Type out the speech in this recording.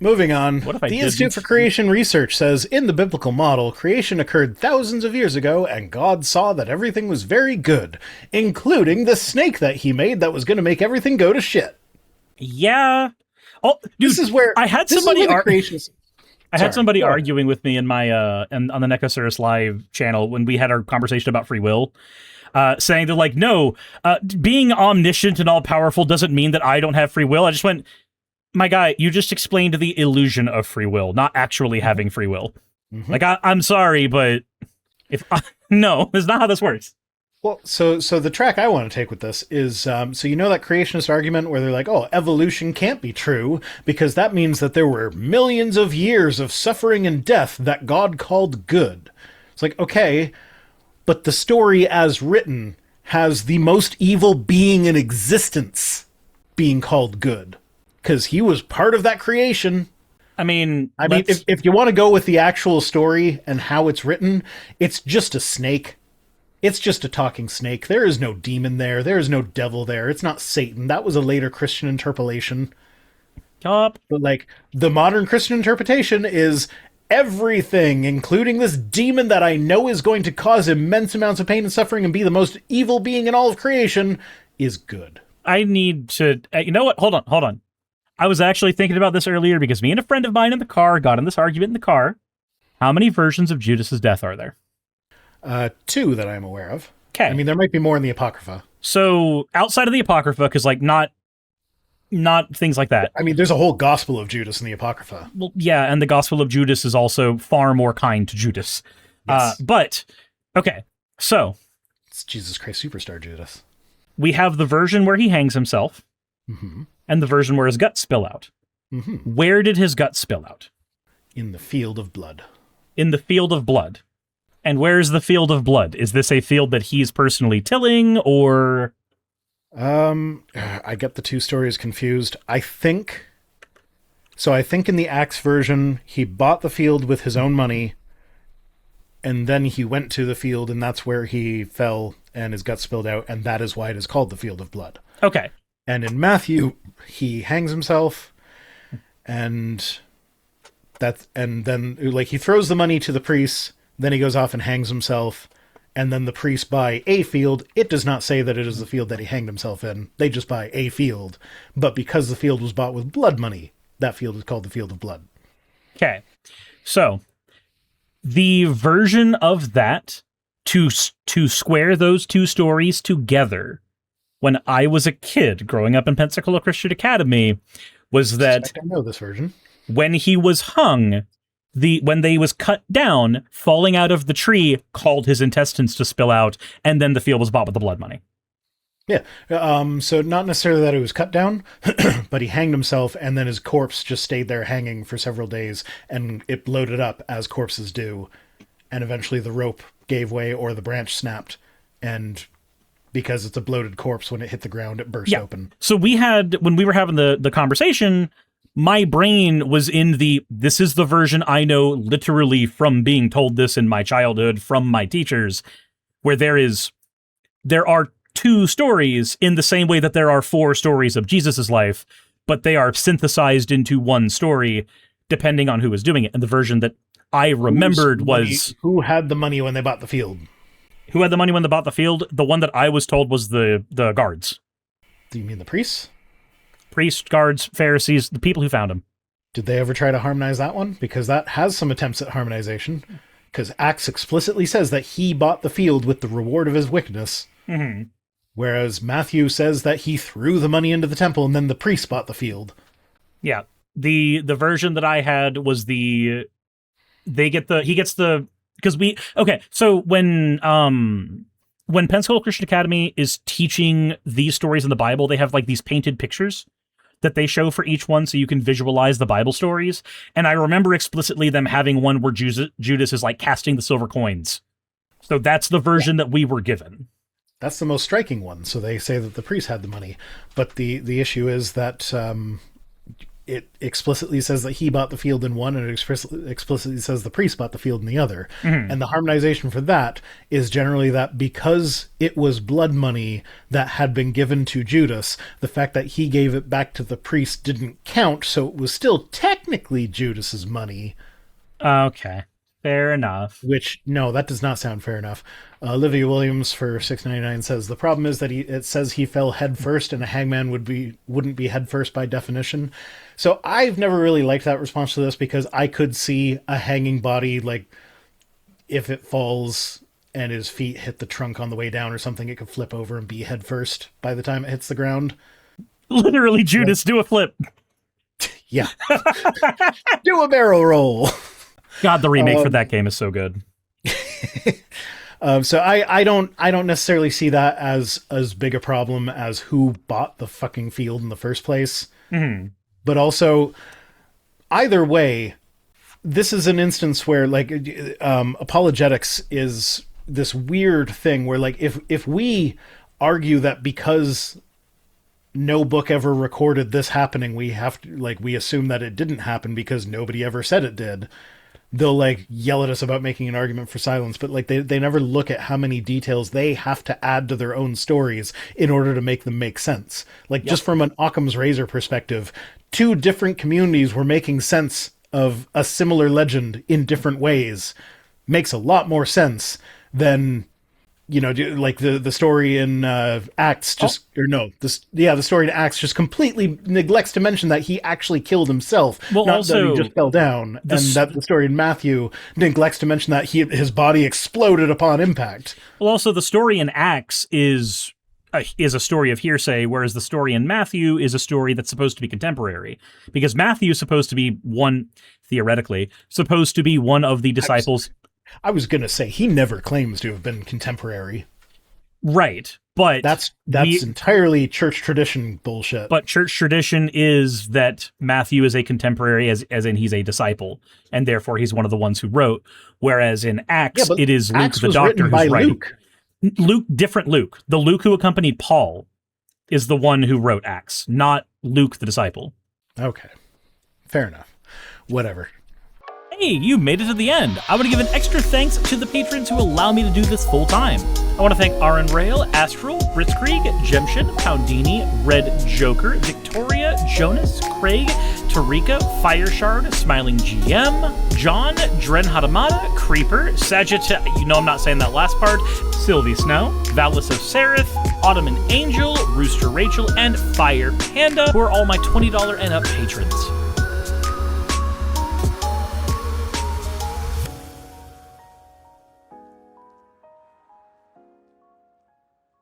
Moving on, What if I the didn't? Institute for Creation Research says, in the biblical model, creation occurred thousands of years ago, and God saw that everything was very good, including the snake that he made that was going to make everything go to shit. Yeah. Oh, dude, This is where I had this somebody is where the creations. I had somebody Sorry. arguing with me in my and on the NekoSurisLIVE channel when we had our conversation about free will, saying they're like, no, being omniscient and all powerful doesn't mean that I don't have free will. I just went, my guy, you just explained the illusion of free will, not actually having free will. Mm-hmm. Like, I'm sorry, but no, that's not how this works. Well, so the track I want to take with this is, so you know that creationist argument where they're like, oh, evolution can't be true because that means that there were millions of years of suffering and death that God called good. It's like, okay, but the story as written has the most evil being in existence being called good because he was part of that creation. I mean, if you want to go with the actual story and how it's written, it's just a snake. It's just a talking snake. There is no demon there. There is no devil there. It's not Satan. That was a later Christian interpolation. But like, the modern Christian interpretation is everything, including this demon that I know is going to cause immense amounts of pain and suffering and be the most evil being in all of creation, is good. I need to... you know what? Hold on. I was actually thinking about this earlier because me and a friend of mine in the car got in this argument in the car. How many versions of Judas's death are there? 2 that I'm aware of. Okay. I mean, there might be more in the Apocrypha. So, outside of the Apocrypha, because, like, not things like that. I mean, there's a whole Gospel of Judas in the Apocrypha. Well, yeah, and the Gospel of Judas is also far more kind to Judas. Yes. But, okay, so... It's Jesus Christ Superstar Judas. We have the version where he hangs himself, and the version where his guts spill out. Where did his guts spill out? In the field of blood. In the field of blood. And where's the field of blood? Is this a field that he's personally tilling, or... I get the 2 stories confused. I think in the Acts version, he bought the field with his own money, and then he went to the field, and that's where he fell, and his guts spilled out, and that is why it is called the field of blood. Okay. And in Matthew, he hangs himself, and then, like, he throws the money to the priests, then he goes off and hangs himself, and then the priests buy a field. It does not say that it is the field that he hanged himself in. They just buy a field. But because the field was bought with blood money, that field is called the field of blood. Okay. So, the version of that, to square those 2 stories together, when I was a kid growing up in Pensacola Christian Academy, was that... I know this version. When he was hung... when they was cut down, falling out of the tree caused his intestines to spill out, and then the field was bought with the blood money. Yeah. So not necessarily that it was cut down, but he hanged himself, and then his corpse just stayed there hanging for several days, and it bloated up as corpses do, and eventually the rope gave way or the branch snapped, and because it's a bloated corpse, when it hit the ground, it burst open. So when we were having the conversation... My brain was in this is the version I know literally from being told this in my childhood from my teachers, where there are 2 stories in the same way that there are 4 stories of Jesus's life, but they are synthesized into one story depending on who was doing it. And the version that I remembered was... Who had the money when they bought the field? Who had the money when they bought the field? The one that I was told was the guards. Do you mean the priests? Priests, guards, Pharisees, the people who found him. Did they ever try to harmonize that one? Because that has some attempts at harmonization. Because Acts explicitly says that he bought the field with the reward of his wickedness. Whereas Matthew says that he threw the money into the temple and then the priest bought the field. Yeah. The version that I had was so when Pensacola Christian Academy is teaching these stories in the Bible, they have like these painted pictures that they show for each one so you can visualize the Bible stories. And I remember explicitly them having one where Judas is like casting the silver coins. So that's the version that we were given. That's the most striking one. So they say that the priest had the money. But the issue is that it explicitly says that he bought the field in one, and it explicitly says the priest bought the field in the other. And the harmonization for that is generally that because it was blood money that had been given to Judas, the fact that he gave it back to the priest didn't count, so it was still technically Judas's money. Okay. Fair enough. Which, no, that does not sound fair enough. Olivia Williams for $6.99 says the problem is that it says he fell head first, and a hangman wouldn't be head first by definition. So I've never really liked that response to this, because I could see a hanging body, like if it falls and his feet hit the trunk on the way down or something, it could flip over and be head first by the time it hits the ground. Literally, Judas, do a flip. Yeah. Do a barrel roll. God, the remake for that game is so good. So I don't necessarily see that as big a problem as who bought the fucking field in the first place. But also, either way, this is an instance where, like, apologetics is this weird thing where, like, if we argue that because no book ever recorded this happening, we have to, like, we assume that it didn't happen because nobody ever said it did, they'll, like, yell at us about making an argument for silence, but, like, they never look at how many details they have to add to their own stories in order to make them make sense. Like, just from an Occam's razor perspective, 2 different communities were making sense of a similar legend in different ways makes a lot more sense than, you know, like the story in Acts the story in Acts just completely neglects to mention that he actually killed himself, not also, that he just fell down, and that the story in Matthew neglects to mention that his body exploded upon impact. Well, also, the story in Acts is a story of hearsay, whereas the story in Matthew is a story that's supposed to be contemporary, because Matthew is supposed to be theoretically supposed to be one of the disciples. I was going to say, he never claims to have been contemporary. Right, but that's entirely church tradition bullshit. But church tradition is that Matthew is a contemporary, as in he's a disciple, and therefore he's one of the ones who wrote, whereas in Acts, it is Luke Acts the doctor who's writing. Luke. Different Luke. The Luke who accompanied Paul is the one who wrote Acts, not Luke the disciple. Okay, fair enough. Whatever. Hey, you made it to the end. I want to give an extra thanks to the patrons who allow me to do this full time. I want to thank Aaron Rail, Astral, Britzkrieg, Jemshin, Poundini, Red Joker, Victoria, Jonas, Craig, Tarika, Fireshard, Smiling GM, John, Dren Hadamada, Creeper, Sagitta, you know I'm not saying that last part, Sylvie Snow, Valis of Seraph, Ottoman Angel, Rooster Rachel, and Fire Panda, who are all my $20 and up patrons.